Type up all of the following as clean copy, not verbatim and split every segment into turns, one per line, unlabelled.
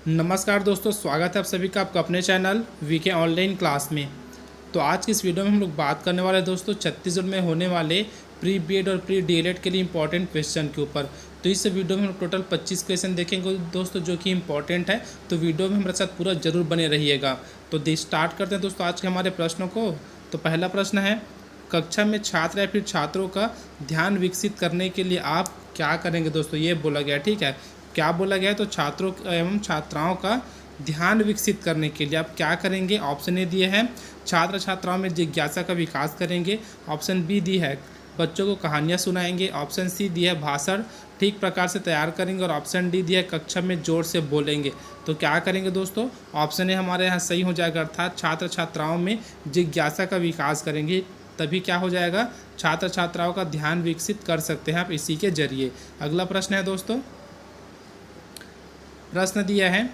नमस्कार दोस्तों, स्वागत है आप सभी का आपका अपने चैनल वीके ऑनलाइन क्लास में। तो आज की इस वीडियो में हम लोग बात करने वाले हैं दोस्तों छत्तीसगढ़ में होने वाले प्री बीएड और प्री डीएलएड के लिए इंपॉर्टेंट क्वेश्चन के ऊपर। तो इस वीडियो में हम टोटल 25 क्वेश्चन देखेंगे दोस्तों, जो कि इंपॉर्टेंट है। तो वीडियो में हमारे साथ पूरा जरूर बने रहिएगा। तो स्टार्ट करते हैं दोस्तों आज के हमारे प्रश्नों को। तो पहला प्रश्न है, कक्षा में छात्र या फिर छात्रों का ध्यान विकसित करने के लिए आप क्या करेंगे। दोस्तों ये बोला गया, ठीक है, क्या बोला गया है, तो छात्रों एवं छात्राओं का ध्यान विकसित करने के लिए आप क्या करेंगे। ऑप्शन ए दिए हैं, छात्र छात्राओं में जिज्ञासा का विकास करेंगे। ऑप्शन बी दी है, बच्चों को कहानियाँ सुनाएंगे। ऑप्शन सी दिया है, भाषण ठीक प्रकार से तैयार करेंगे। और ऑप्शन डी दिया है, कक्षा में जोर से बोलेंगे। तो क्या करेंगे दोस्तों, ऑप्शन ए हमारे यहाँ सही हो जाएगा, अर्थात छात्र छात्राओं में जिज्ञासा का विकास करेंगे। तभी क्या हो जाएगा, छात्र छात्राओं का ध्यान विकसित कर सकते हैं आप इसी के जरिए। अगला प्रश्न है दोस्तों, प्रश्न दिया है,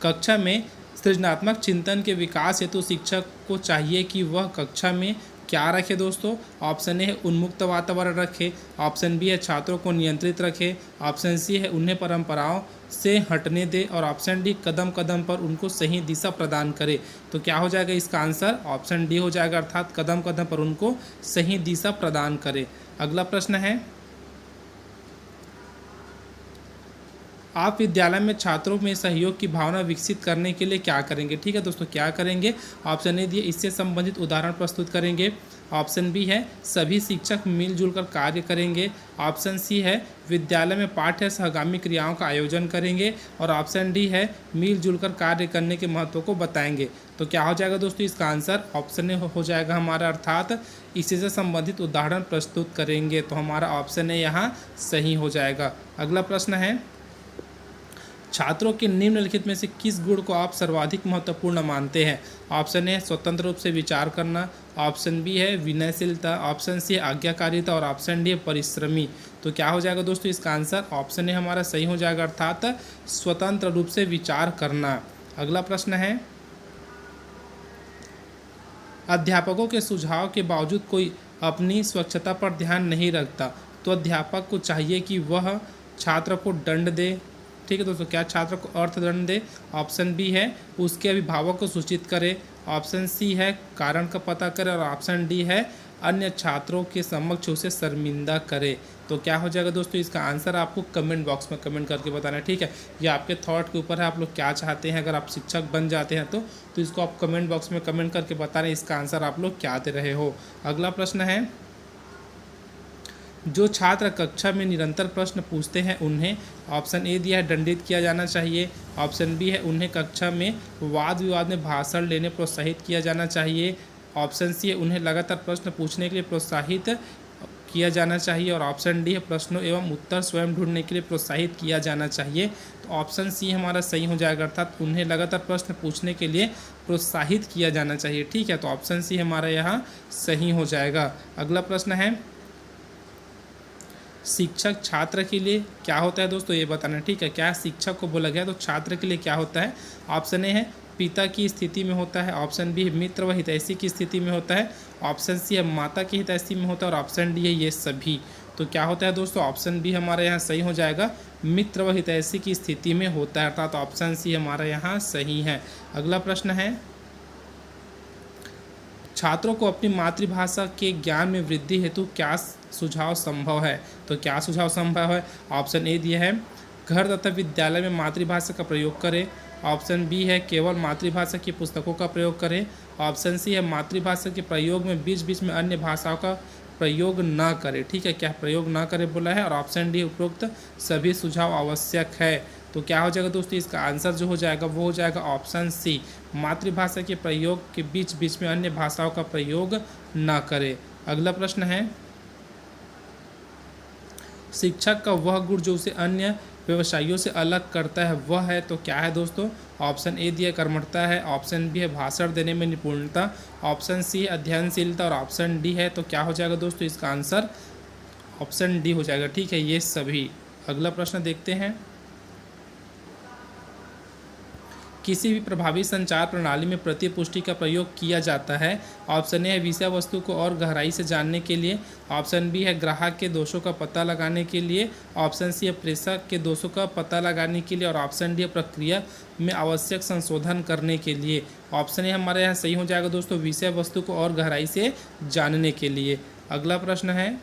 कक्षा में सृजनात्मक चिंतन के विकास हेतु शिक्षक को चाहिए कि वह कक्षा में क्या रखे। दोस्तों ऑप्शन ए है, उन्मुक्त वातावरण रखे। ऑप्शन बी है, छात्रों को नियंत्रित रखे। ऑप्शन सी है, उन्हें परंपराओं से हटने दे। और ऑप्शन डी, कदम कदम पर उनको सही दिशा प्रदान करे। तो क्या हो जाएगा इसका आंसर, ऑप्शन डी हो जाएगा, अर्थात कदम कदम पर उनको सही दिशा प्रदान करे। अगला प्रश्न है, आप विद्यालय में छात्रों में सहयोग की भावना विकसित करने के लिए क्या करेंगे। ठीक है दोस्तों, क्या करेंगे, ऑप्शन ए दिए, इससे संबंधित उदाहरण प्रस्तुत करेंगे। ऑप्शन बी है, सभी शिक्षक मिलजुल कर कार्य करेंगे। ऑप्शन सी है, विद्यालय में पाठ्य सहगामी क्रियाओं का आयोजन करेंगे। और ऑप्शन डी है, मिलजुल कर कार्य करने के महत्व को बताएंगे। तो क्या हो जाएगा दोस्तों इसका आंसर, ऑप्शन ए हो जाएगा हमारा, अर्थात इसी से संबंधित उदाहरण प्रस्तुत करेंगे। तो हमारा ऑप्शन ए यहाँ सही हो जाएगा। अगला प्रश्न है, छात्रों के निम्नलिखित में से किस गुण को आप सर्वाधिक महत्वपूर्ण मानते हैं। ऑप्शन ए, स्वतंत्र रूप से विचार करना। ऑप्शन बी है, विनयशीलता। ऑप्शन सी है, आज्ञाकारिता। और ऑप्शन डी है, परिश्रमी। तो क्या हो जाएगा दोस्तों इसका आंसर, ऑप्शन ए हमारा सही हो जाएगा, अर्थात स्वतंत्र रूप से विचार करना। अगला प्रश्न है, अध्यापकों के सुझाव के बावजूद कोई अपनी स्वच्छता पर ध्यान नहीं रखता, तो अध्यापक को चाहिए कि वह छात्र को दंड दे। ठीक है दोस्तों, क्या छात्र को अर्थदंड दे। ऑप्शन बी है, उसके अभिभावक को सूचित करे। ऑप्शन सी है, कारण का पता करे। और ऑप्शन डी है, अन्य छात्रों के समक्ष उसे शर्मिंदा करे। तो क्या हो जाएगा दोस्तों इसका आंसर, आपको कमेंट बॉक्स में कमेंट करके बताना है। ठीक है, ये आपके थॉट के ऊपर है, आप लोग क्या चाहते हैं। अगर आप शिक्षक बन जाते हैं तो इसको आप कमेंट बॉक्स में कमेंट करके बता रहे हैं इसका आंसर आप लोग क्या दे रहे हो। अगला प्रश्न है, जो छात्र कक्षा में निरंतर प्रश्न पूछते हैं उन्हें, ऑप्शन ए दिया है, दंडित किया जाना चाहिए। ऑप्शन बी है, उन्हें कक्षा में वाद विवाद में भाषण लेने प्रोत्साहित किया जाना चाहिए। ऑप्शन सी है, उन्हें लगातार प्रश्न पूछने के लिए प्रोत्साहित किया जाना चाहिए। और ऑप्शन डी है, प्रश्नों एवं उत्तर स्वयं ढूंढने के लिए प्रोत्साहित किया जाना चाहिए। तो ऑप्शन सी हमारा सही हो जाएगा, अर्थात उन्हें लगातार प्रश्न पूछने के लिए प्रोत्साहित किया जाना चाहिए। ठीक है, तो ऑप्शन सी हमारा यहाँ सही हो जाएगा। अगला प्रश्न है, शिक्षक छात्र के लिए क्या होता है। दोस्तों ये बताना, ठीक है, क्या शिक्षक को बोला गया तो छात्र के लिए क्या होता है। ऑप्शन ए है, पिता की स्थिति में होता है। ऑप्शन बी है, मित्र व हितैषी की स्थिति में होता है। ऑप्शन सी है, माता की हितैषी में होता है। और ऑप्शन डी है, ये सभी। तो क्या होता है दोस्तों, ऑप्शन बी हमारे यहाँ सही हो जाएगा, मित्र व हितैषी की स्थिति में होता है, अर्थात ऑप्शन सी हमारा यहाँ सही है। अगला प्रश्न है, छात्रों को अपनी मातृभाषा के ज्ञान में वृद्धि हेतु क्या सुझाव संभव है। तो क्या सुझाव संभव है, ऑप्शन ए दिया है, घर तथा विद्यालय में मातृभाषा का प्रयोग करें। ऑप्शन बी है, केवल मातृभाषा की पुस्तकों का प्रयोग करें। ऑप्शन सी है, मातृभाषा के प्रयोग में बीच बीच में अन्य भाषाओं का प्रयोग न करें। ठीक है, क्या प्रयोग न करें बोला है। और ऑप्शन डी, उपरोक्त सभी सुझाव आवश्यक है। तो क्या हो जाएगा दोस्तों इसका आंसर जो हो जाएगा वो हो जाएगा ऑप्शन सी, मातृभाषा के प्रयोग के बीच बीच में अन्य भाषाओं का प्रयोग न करें। अगला प्रश्न है, शिक्षक का वह गुण जो उसे अन्य व्यवसायियों से अलग करता है वह है, तो क्या है दोस्तों। ऑप्शन ए दिया कर्मठता है। ऑप्शन बी है, भाषण देने में निपुणता। ऑप्शन सी है, अध्ययनशीलता। और ऑप्शन डी है, तो क्या हो जाएगा दोस्तों इसका आंसर, ऑप्शन डी हो जाएगा। ठीक है, ये सभी। अगला प्रश्न देखते हैं, किसी भी प्रभावी संचार प्रणाली में प्रतिपुष्टि का प्रयोग किया जाता है। ऑप्शन ए है विषय वस्तु को और गहराई से जानने के लिए। ऑप्शन बी है ग्राहक के दोषों का पता लगाने के लिए। ऑप्शन सी है प्रेषक के दोषों का पता लगाने के लिए और ऑप्शन डी है प्रक्रिया में आवश्यक संशोधन करने के लिए। ऑप्शन ए हमारे यहाँ सही हो जाएगा दोस्तों, विषय वस्तु को और गहराई से जानने के लिए। अगला प्रश्न है,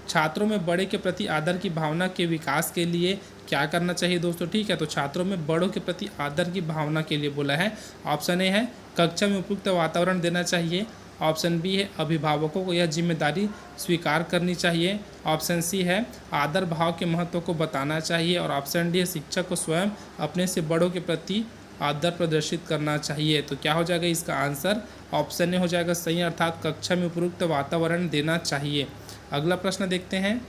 छात्रों में बड़े के प्रति आदर की भावना के विकास के लिए क्या करना चाहिए दोस्तों। ठीक है, तो छात्रों में बड़ों के प्रति आदर की भावना के लिए बोला है। ऑप्शन ए है कक्षा में उपयुक्त वातावरण देना चाहिए। ऑप्शन बी है अभिभावकों को यह जिम्मेदारी स्वीकार करनी चाहिए। ऑप्शन सी है आदर भाव के महत्व को बताना चाहिए और ऑप्शन डी है शिक्षक को स्वयं अपने से बड़ों के प्रति आदर प्रदर्शित करना चाहिए। तो क्या हो जाएगा इसका आंसर, ऑप्शन ए हो जाएगा सही, अर्थात कक्षा में उपयुक्त वातावरण देना चाहिए। अगला प्रश्न देखते हैं।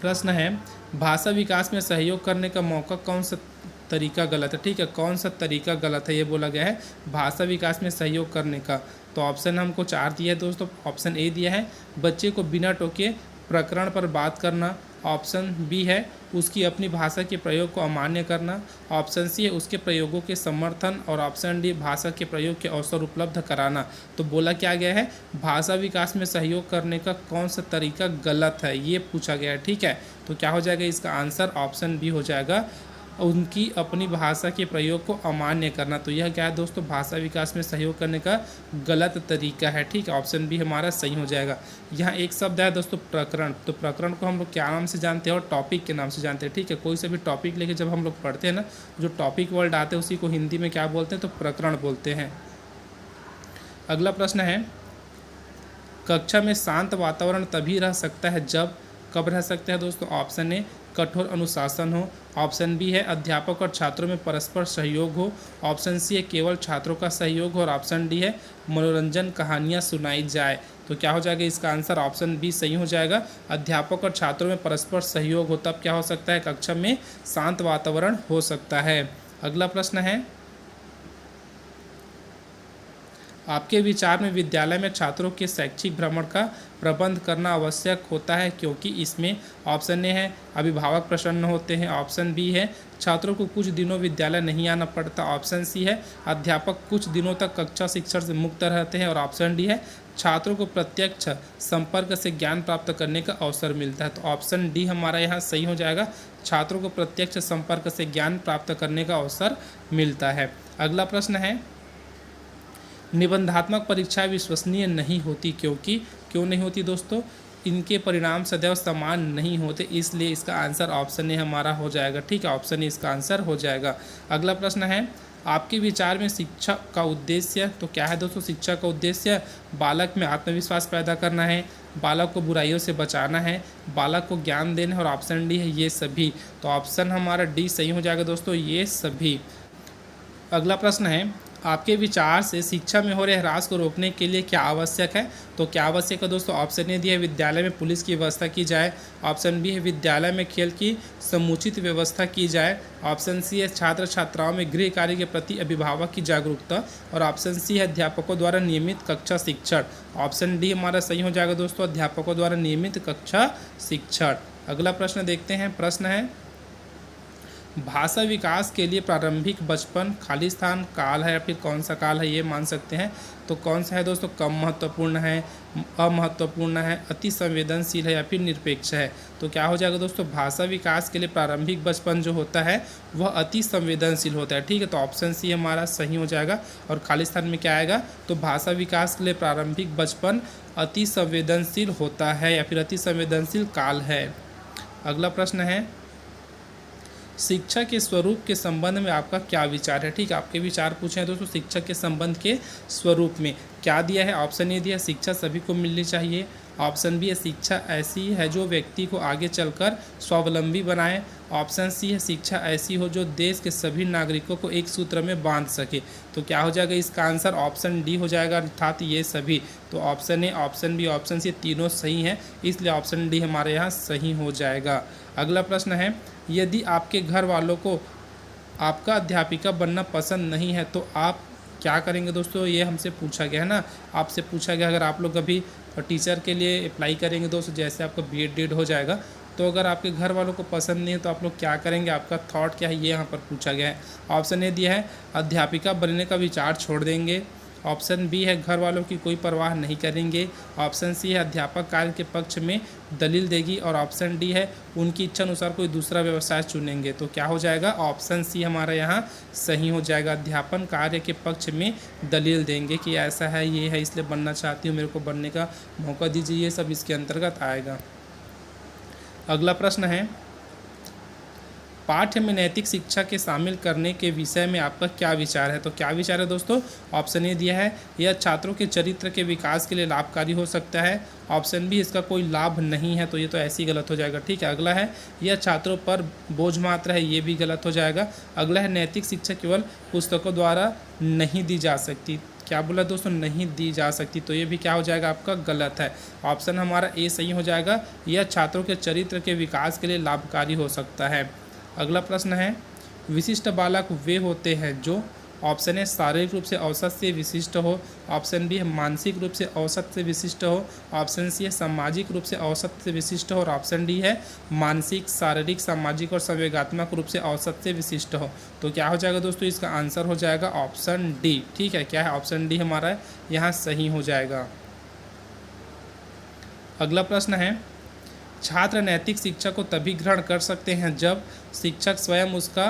प्रश्न है, भाषा विकास में सहयोग करने का मौका कौन सा तरीका गलत है। ठीक है, कौन सा तरीका गलत है ये बोला गया है भाषा विकास में सहयोग करने का। तो ऑप्शन हमको 4 दिया है दोस्तों। ऑप्शन ए दिया है बच्चे को बिना टोके प्रकरण पर बात करना। ऑप्शन बी है उसकी अपनी भाषा के प्रयोग को अमान्य करना। ऑप्शन सी है उसके प्रयोगों के समर्थन और ऑप्शन डी भाषा के प्रयोग के अवसर उपलब्ध कराना। तो बोला क्या गया है भाषा विकास में सहयोग करने का कौन सा तरीका गलत है ये पूछा गया है। ठीक है, तो क्या हो जाएगा इसका आंसर, ऑप्शन बी हो जाएगा उनकी अपनी भाषा के प्रयोग को अमान्य करना। तो यह क्या है दोस्तों, भाषा विकास में सहयोग करने का गलत तरीका है। ठीक है, ऑप्शन बी हमारा सही हो जाएगा। यहाँ एक शब्द है दोस्तों प्रकरण, तो प्रकरण को हम लोग क्या नाम से जानते हैं और टॉपिक के नाम से जानते हैं। ठीक है, कोई से भी टॉपिक लेके जब हम लोग पढ़ते हैं ना, जो टॉपिक वर्ड आते हैं उसी को हिंदी में क्या बोलते हैं, तो प्रकरण बोलते हैं। अगला प्रश्न है, कक्षा में शांत वातावरण तभी रह सकता है जब, कब रह सकता है दोस्तों। ऑप्शन ए कठोर अनुशासन हो। ऑप्शन बी है अध्यापक और छात्रों में परस्पर सहयोग हो। ऑप्शन सी है केवल छात्रों का सहयोग हो और ऑप्शन डी है मनोरंजन कहानियाँ सुनाई जाए। तो क्या हो जाएगा इसका आंसर, ऑप्शन बी सही हो जाएगा। अध्यापक और छात्रों में परस्पर सहयोग हो तब क्या हो सकता है, कक्षा में शांत वातावरण हो सकता है। अगला प्रश्न है, आपके विचार में विद्यालय में छात्रों के शैक्षिक भ्रमण का प्रबंध करना आवश्यक होता है क्योंकि इसमें ऑप्शन ए है अभिभावक प्रसन्न होते हैं। ऑप्शन बी है छात्रों को कुछ दिनों विद्यालय नहीं आना पड़ता। ऑप्शन सी है अध्यापक कुछ दिनों तक कक्षा शिक्षण से मुक्त रहते हैं और ऑप्शन डी है छात्रों को प्रत्यक्ष संपर्क से ज्ञान प्राप्त करने का अवसर मिलता है। तो ऑप्शन डी हमारा यहाँ सही हो जाएगा, छात्रों को प्रत्यक्ष संपर्क से ज्ञान प्राप्त करने का अवसर मिलता है। अगला प्रश्न है, निबंधात्मक परीक्षाएं विश्वसनीय नहीं होती क्योंकि, क्यों नहीं होती दोस्तों, इनके परिणाम सदैव समान नहीं होते, इसलिए इसका आंसर ऑप्शन ए हमारा हो जाएगा। ठीक है, ऑप्शन ए इसका आंसर हो जाएगा। अगला प्रश्न है, आपके विचार में शिक्षा का उद्देश्य, तो क्या है दोस्तों शिक्षा का उद्देश्य, बालक में आत्मविश्वास पैदा करना है, बालक को बुराइयों से बचाना है, बालक को ज्ञान देना है और ऑप्शन डी है ये सभी। तो ऑप्शन हमारा डी सही हो जाएगा दोस्तों, ये सभी। अगला प्रश्न है, आपके विचार से शिक्षा में हो रहे ह्रास को रोकने के लिए क्या आवश्यक है। तो क्या आवश्यक है दोस्तों, ऑप्शन ए दिया है विद्यालय में पुलिस की व्यवस्था की जाए। ऑप्शन बी है विद्यालय में खेल की समुचित व्यवस्था की जाए। ऑप्शन सी है छात्र छात्राओं में गृह कार्य के प्रति अभिभावक की जागरूकता और ऑप्शन सी है अध्यापकों द्वारा नियमित कक्षा शिक्षण। ऑप्शन डी हमारा सही हो जाएगा दोस्तों, अध्यापकों द्वारा नियमित कक्षा शिक्षण। अगला प्रश्न देखते हैं। प्रश्न है, भाषा विकास के लिए प्रारंभिक बचपन खालिस्तान काल है या फिर कौन सा काल है ये मान सकते हैं। तो कौन सा है दोस्तों, कम महत्वपूर्ण है, अमहत्वपूर्ण है, अति संवेदनशील है या फिर निरपेक्ष है। तो क्या हो जाएगा दोस्तों, भाषा विकास के लिए प्रारंभिक बचपन जो होता है वह अति संवेदनशील होता है। ठीक है, तो ऑप्शन सी हमारा सही हो जाएगा और खालिस्तान में क्या आएगा, तो भाषा विकास के लिए प्रारंभिक बचपन अति संवेदनशील होता है या फिर अति संवेदनशील काल है। अगला प्रश्न है, शिक्षा के स्वरूप के संबंध में आपका क्या विचार है। ठीक है, आपके विचार पूछे हैं दोस्तों शिक्षा के संबंध के स्वरूप में। क्या दिया है, ऑप्शन ए दिया शिक्षा सभी को मिलनी चाहिए। ऑप्शन बी है शिक्षा ऐसी है जो व्यक्ति को आगे चलकर स्वावलंबी बनाए। ऑप्शन सी है शिक्षा ऐसी हो जो देश के सभी नागरिकों को एक सूत्र में बांध सके। तो क्या हो जाएगा इसका आंसर, ऑप्शन डी हो जाएगा, अर्थात ये सभी। तो option A, option B, option C तीनों सही हैं, इसलिए ऑप्शन डी हमारे यहाँ सही हो जाएगा। अगला प्रश्न है, यदि आपके घर वालों को आपका अध्यापिका बनना पसंद नहीं है तो आप क्या करेंगे दोस्तों, ये हमसे पूछा गया है ना, आपसे पूछा गया अगर आप लोग अभी टीचर के लिए अप्लाई करेंगे दोस्तों, जैसे आपका बीएड हो जाएगा तो अगर आपके घर वालों को पसंद नहीं है तो आप लोग क्या करेंगे, आपका थॉट क्या है, ये यहाँ पर पूछा गया है। ऑप्शन ए दिया है अध्यापिका बनने का विचार छोड़ देंगे। ऑप्शन बी है घर वालों की कोई परवाह नहीं करेंगे। ऑप्शन सी है अध्यापक कार्य के पक्ष में दलील देगी। और ऑप्शन डी है उनकी इच्छा अनुसार कोई दूसरा व्यवसाय चुनेंगे। तो क्या हो जाएगा, ऑप्शन सी हमारा यहाँ सही हो जाएगा। अध्यापन कार्य के पक्ष में दलील देंगे कि ऐसा है, ये है, इसलिए बनना चाहती हूँ, मेरे को बनने का मौका दीजिए, ये सब इसके अंतर्गत आएगा। अगला प्रश्न है पाठ्य में नैतिक शिक्षा के शामिल करने के विषय में आपका क्या विचार है। तो क्या विचार है दोस्तों, ऑप्शन ए दिया है यह छात्रों के चरित्र के विकास के लिए लाभकारी हो सकता है। ऑप्शन बी इसका कोई लाभ नहीं है, तो ये तो ऐसे ही गलत हो जाएगा। ठीक है, अगला है यह छात्रों पर बोझ मात्र है, ये भी गलत हो जाएगा। अगला है नैतिक शिक्षा केवल पुस्तकों द्वारा नहीं दी जा सकती। क्या बोला दोस्तों, नहीं दी जा सकती, तो ये भी क्या हो जाएगा आपका गलत है। ऑप्शन हमारा ए सही हो जाएगा, यह छात्रों के चरित्र के विकास के लिए लाभकारी हो सकता है। अगला प्रश्न है विशिष्ट बालक वे होते हैं जो, ऑप्शन है शारीरिक रूप से औसत से विशिष्ट हो। ऑप्शन बी है मानसिक रूप से औसत से विशिष्ट हो। ऑप्शन सी है सामाजिक रूप से औसत से विशिष्ट हो। और ऑप्शन डी है मानसिक, शारीरिक, सामाजिक और संवेगात्मक रूप से औसत से विशिष्ट हो। तो क्या हो जाएगा दोस्तों, इसका आंसर हो जाएगा ऑप्शन डी। ठीक है, क्या है, ऑप्शन डी हमारा यहाँ सही हो जाएगा। अगला प्रश्न है छात्र नैतिक शिक्षा को तभी ग्रहण कर सकते हैं जब शिक्षक स्वयं उसका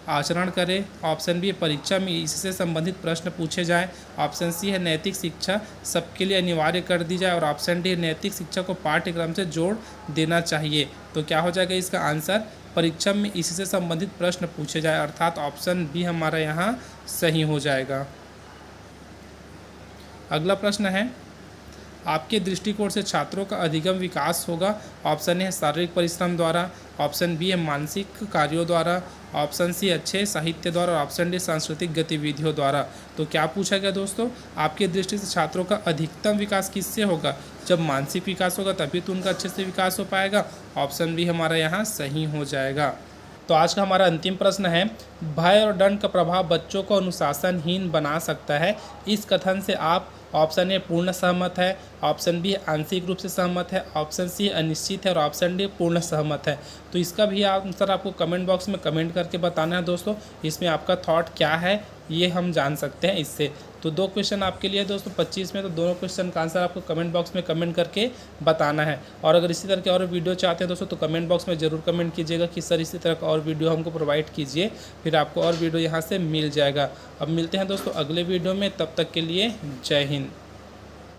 आचरण करे। ऑप्शन बी परीक्षा में इससे संबंधित प्रश्न पूछे जाएं। ऑप्शन सी है नैतिक शिक्षा सबके लिए अनिवार्य कर दी जाए। और ऑप्शन डी नैतिक शिक्षा को पाठ्यक्रम से जोड़ देना चाहिए। तो क्या हो जाएगा इसका आंसर, परीक्षा में इससे संबंधित प्रश्न पूछे जाए, अर्थात ऑप्शन बी हमारा यहाँ सही हो जाएगा। अगला प्रश्न है आपके दृष्टिकोण से छात्रों का अधिगम विकास होगा। ऑप्शन ए है शारीरिक परिश्रम द्वारा। ऑप्शन बी है मानसिक कार्यों द्वारा। ऑप्शन सी अच्छे साहित्य द्वारा। और ऑप्शन डी सांस्कृतिक गतिविधियों द्वारा। तो क्या पूछा गया दोस्तों, आपकी दृष्टि से छात्रों का अधिकतम विकास किससे होगा, जब मानसिक विकास होगा तभी तो उनका अच्छे से विकास हो पाएगा। ऑप्शन बी हमारा यहाँ सही हो जाएगा। तो आज का हमारा अंतिम प्रश्न है भय और दंड का प्रभाव बच्चों को अनुशासनहीन बना सकता है। इस कथन से आप, ऑप्शन ए पूर्ण सहमत है। ऑप्शन बी आंशिक रूप से सहमत है। ऑप्शन सी अनिश्चित है। और ऑप्शन डी पूर्ण सहमत है। तो इसका भी आंसर आपको कमेंट बॉक्स में कमेंट करके बताना है दोस्तों। इसमें आपका थॉट क्या है ये हम जान सकते हैं इससे। तो 2 क्वेश्चन आपके लिए दोस्तों 25 में, तो दोनों क्वेश्चन का आंसर आपको कमेंट बॉक्स में कमेंट करके बताना है। और अगर इसी तरह के और वीडियो चाहते हैं दोस्तों तो कमेंट बॉक्स में ज़रूर कमेंट कीजिएगा कि सर इसी तरह का और वीडियो हमको प्रोवाइड कीजिए, फिर आपको और वीडियो यहाँ से मिल जाएगा। अब मिलते हैं दोस्तों अगले वीडियो में, तब तक के लिए जय हिंद।